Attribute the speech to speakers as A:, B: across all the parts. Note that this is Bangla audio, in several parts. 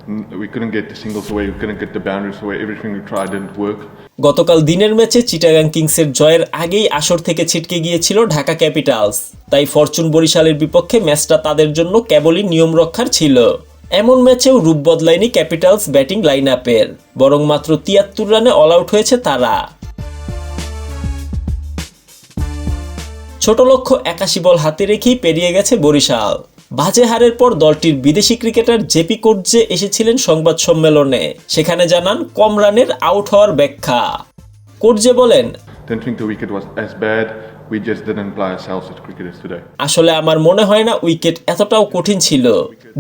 A: We couldn't get the singles away, we couldn't get the boundaries away, everything we tried didn't work.
B: গতকাল দিনের ম্যাচে চিটাগাং কিংসের জয়ের আগেই আসর থেকে ছিটকে গিয়েছিল ঢাকা ক্যাপিটালস, তাই ফরচুন বরিশালের বিপক্ষে ম্যাচটা তাদের জন্য কেবলই নিয়ম রক্ষার ছিল। এমন ম্যাচেও রূপ বদলায়নি ক্যাপিটালস ব্যাটিং লাইন আপের, বরং মাত্র ৭৩ রানে অল আউট হয়েছে তারা। ছোট লক্ষ্য ৮১ বল হাতে রেখেই পেরিয়ে গেছে বরিশাল। বাজে হারের পর দলটির বিদেশি ক্রিকেটার জেপি কোটজে এসেছিলেন সংবাদ সম্মেলনে, সেখানে জানান কম রানের আউট হওয়ার ব্যাখ্যা। কোটজে বলেন, আসলে আমার মনে হয় না উইকেট এতটাও কঠিন ছিল।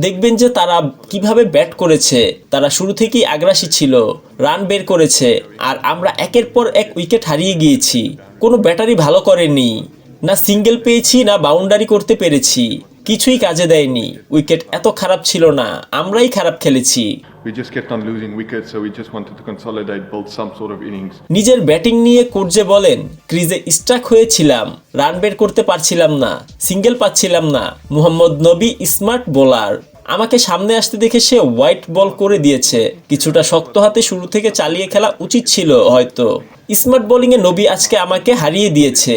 B: দেখবেন যে তারা কিভাবে ব্যাট করেছে, তারা শুরু থেকেই আগ্রাসী ছিল, রান বের করেছে, আর আমরা একের পর এক উইকেট হারিয়ে গিয়েছি। কোনো ব্যাটারি ভালো করেনি, না সিঙ্গেল পেয়েছি না বাউন্ডারি করতে পেরেছি, কিছুই কাজে দেয়নি। উইকেট এত খারাপ ছিল না, আমরাই খারাপ খেলেছি। নিজের ব্যাটিং নিয়ে কোটজে বলেন, ক্রিজে স্টাক হয়েছিলাম, রান বের করতে পারছিলাম না, সিঙ্গেল পাচ্ছিলাম না। মুহাম্মদ নবী স্মার্ট বোলার, আমাকে সামনে আসতে দেখে সে হোয়াইট বল করে দিয়েছে। কিছুটা শক্ত হাতে শুরু থেকে চালিয়ে খেলা উচিত ছিল হয়তো। স্মার্ট বোলিংয়ে নবী আজকে আমাকে হারিয়ে দিয়েছে।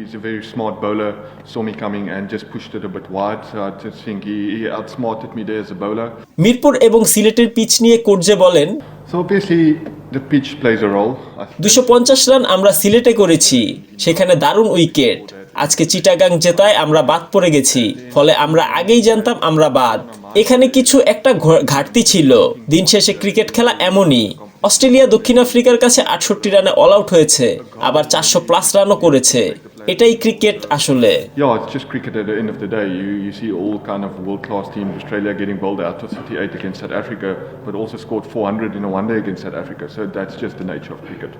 A: He's a very smart bowler, saw me coming and just pushed it a bit wide, so I just think he outsmarted me there as a bowler.
B: Mirpur এবং সিলেটের পিচ নিয়ে কোটজে বলেন,
A: So obviously the pitch plays a role.
B: ২৫০ run আমরা সিলেটে করেছি, সেখানে দারুণ উইকেট। আজকে চিটাগাং জেতায় আমরা বাদ পড়ে গেছি, ফলে আমরা আগেই জানতাম আমরা বাদ। এখানে কিছু একটা ঘাটতি ছিল। দিন শেষে ক্রিকেট খেলা এমনই। অস্ট্রেলিয়া দক্ষিণ আফ্রিকার কাছে ৬৮ রানে অল আউট হয়েছে, আবার ৪০০+ রানও করেছে। এটাই ক্রিকেট আসলে।
A: Yeah, it's just cricket at the end of the day. You see all kind of world-class teams, Australia getting bowled out to 38 against South Africa, but also scored 400 in a one day against South Africa. So that's just the nature of cricket.